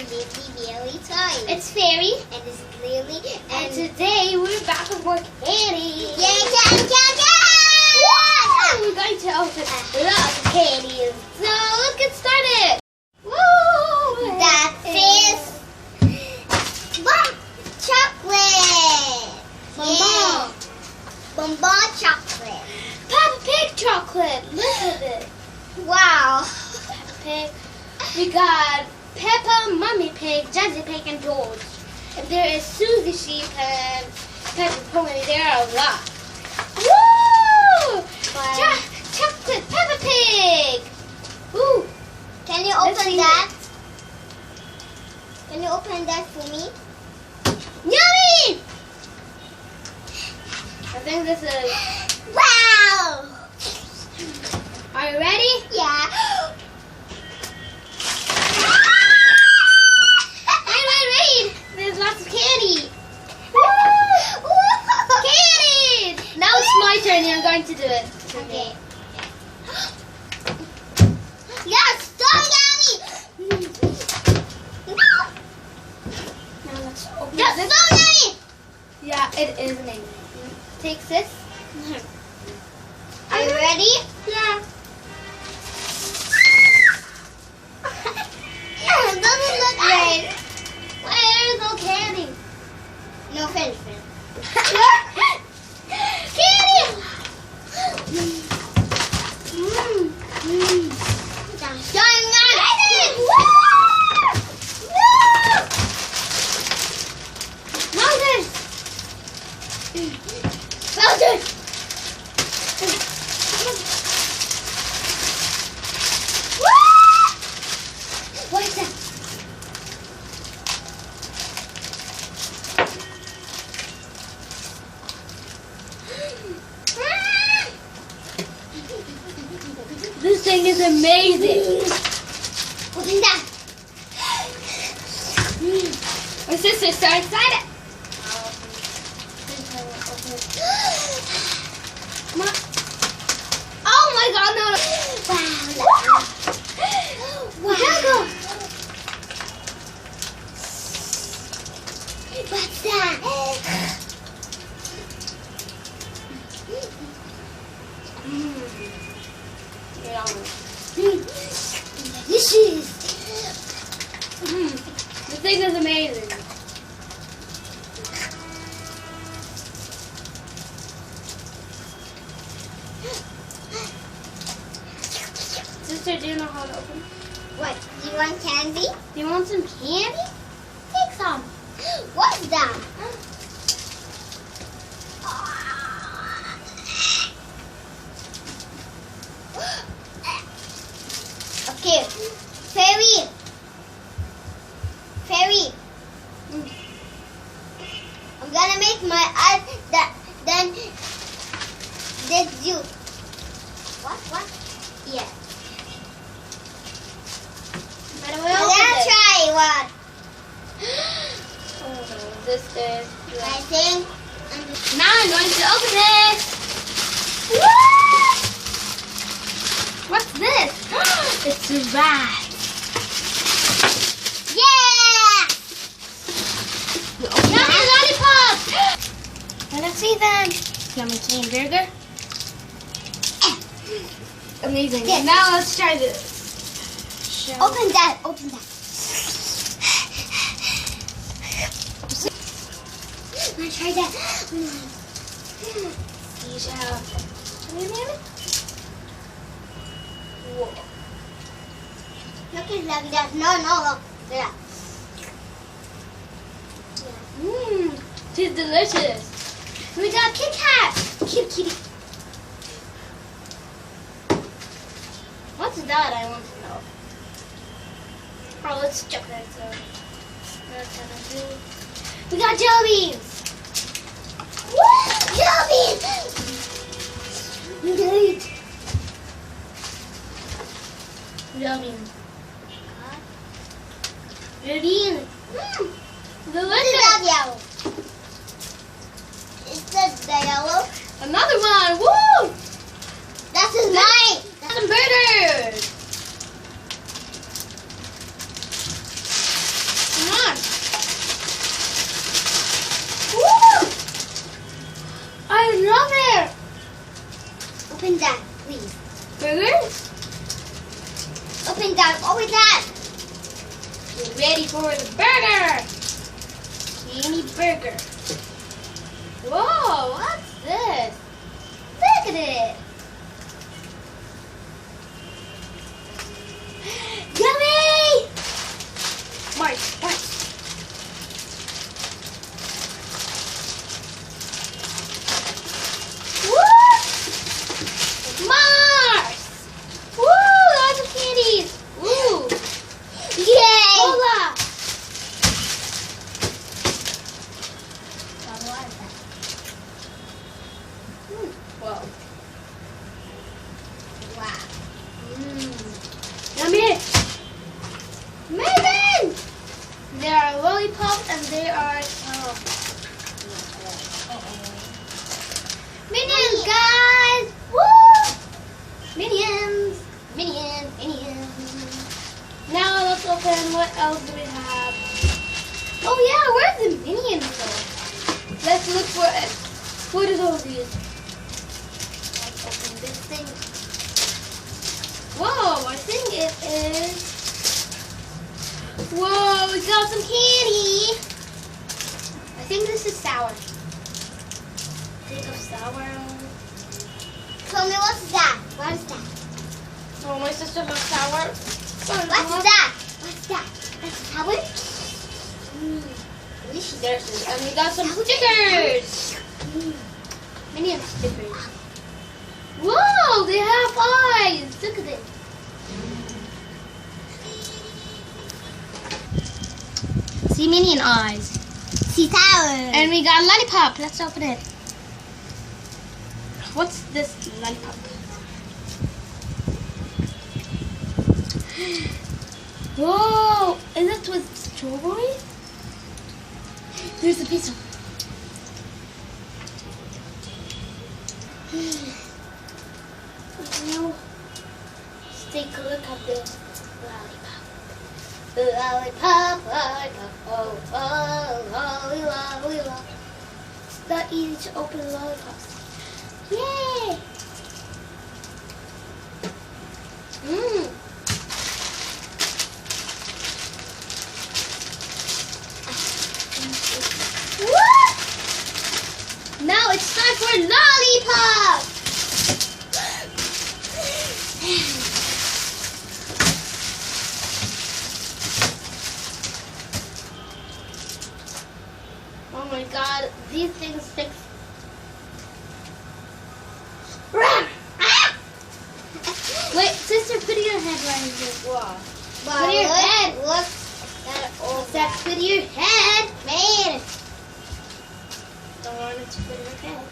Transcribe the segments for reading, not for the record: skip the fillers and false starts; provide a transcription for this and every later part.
Lilly very tired. It's Fairy. And it's Lilly. And today we're back with more candy. Yeah. We're going to open lots of candies. So let's get started. Woo! That is chocolate. Bonbon. Bonbon chocolate. Peppa Pig chocolate. Look at it. Wow. Peppa Pig. We got Peppa, Mummy Pig, Jazzy Pig, and George. And there is Susie Sheep and Peppa Pony. There are a lot. Woo! Chocolate Peppa Pig. Ooh. Can you Let's open see that? Can you open that for me? Yummy! I think this is... Wow! Are you ready? Yeah. Wait. There's lots of candy. Woo! Candy! Now it's my turn and I'm going to do it. Okay. Yes, so yummy! Now let's open Yes, this. so yummy! Yeah, it is amazing. Take this. Are you ready? Yeah. It doesn't look right. Where is no candy? No finish. Candy! What is that? This thing is amazing. Open that. My sister's so excited. Come on. Oh my god, no. Wow. We gotta go. What's that? Delicious. This thing is amazing. Sister, do you know how to open? What? You want candy? Do you want some candy? Take some. What's that? Okay, Fairy. I'm gonna make my eyes then that's you. What? Yeah. By the way, I'm open gonna this. try one. Oh, this is. I think Now I'm going to open this. What's this? It's a rat. yeah. Yummy lollipops! Let's see them. Yummy cane burger. Amazing. Yes. Now let's try this. Open that. Let's try that. Seashell. Whoa. Look at like that. No. Yeah. It's delicious. We got Kit Kat. Kitty. What's that? I want to know. Oh, it's chocolate. So that's what I do. We got jello beans. Great. Jello beans. Jello beans. Delicious. Yellow. Is that the yellow? Another one. Woo! That is mine. Some burgers. burgers. Open that. Open that. Get ready for the burger. Candy burger. Whoa, what's this? Look at it. Yummy! March. Woo! Mars! Woo! Lots of candies! Woo! Yay! Cola! Whoa. Wow. Yummy! Amazing! There are lollipops and there are minions, guys! Woo! Minions! Now let's open. What else do we have? Oh yeah, where's the minions though? Let's look for it. What is all these? Let's open this thing. Whoa, I think it is. Whoa, we got some candy. I think this is sour. Think of sour. Tell me what's that? What is that? Oh, my sister loves sour. What's that? What's that? That's sour? Delicious. Delicious. And we got some stickers. Minion stickers. Whoa, they have eyes. Look at it. See minion eyes. See sour. And we got a lollipop. Let's open it. What's this lollipop? Whoa! Is it with strawberry? There's a piece of. Now, let's take a look at this lollipop. Lollipop, oh, lollipop. It's not easy to open lollipops. Yay! What? Now it's time for lollipop! Oh my god, these things stick. Wait, sister, put your head right here. Wow. Put your head. Look. Put your head. Man. Don't want it to put your head.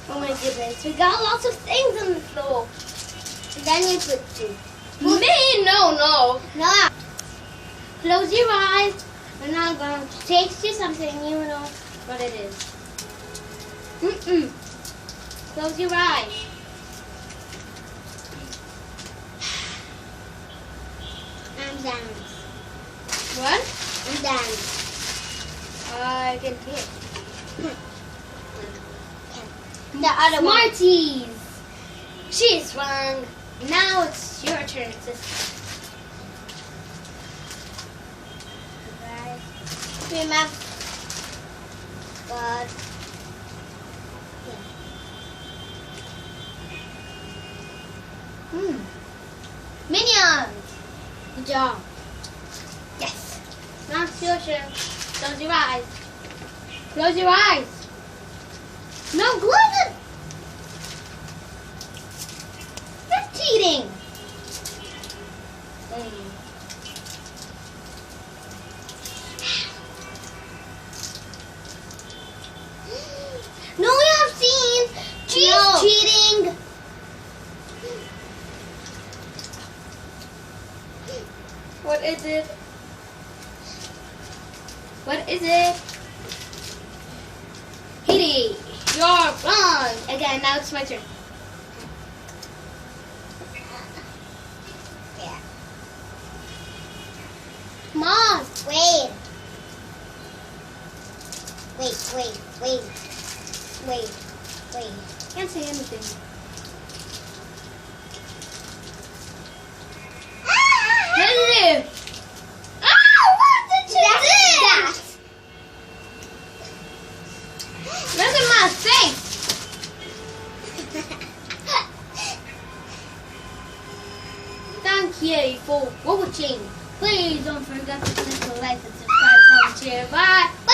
Oh my goodness, we got lots of things on the floor. Then you put two. Me? No. No. Close your eyes. And I'm going to taste you something. You know what it is. Close your eyes. I'm down. What? I'm down. I can hear. The other one. Smarties. She's wrong. Now it's your turn, sister. Remember. God. Minions. Good job. Yes. Now it's your turn. Close your eyes. Close your eyes. No, close it. You're cheating. No, we have seen. She's cheating. What is it? What is it? Kitty, you're wrong. Again, now it's my turn. Yeah. Come on. Wait. Can't say anything. Hello. What did you do? Look at my face. Thank you for watching. Please don't forget to click the like and subscribe, comment, share. Bye.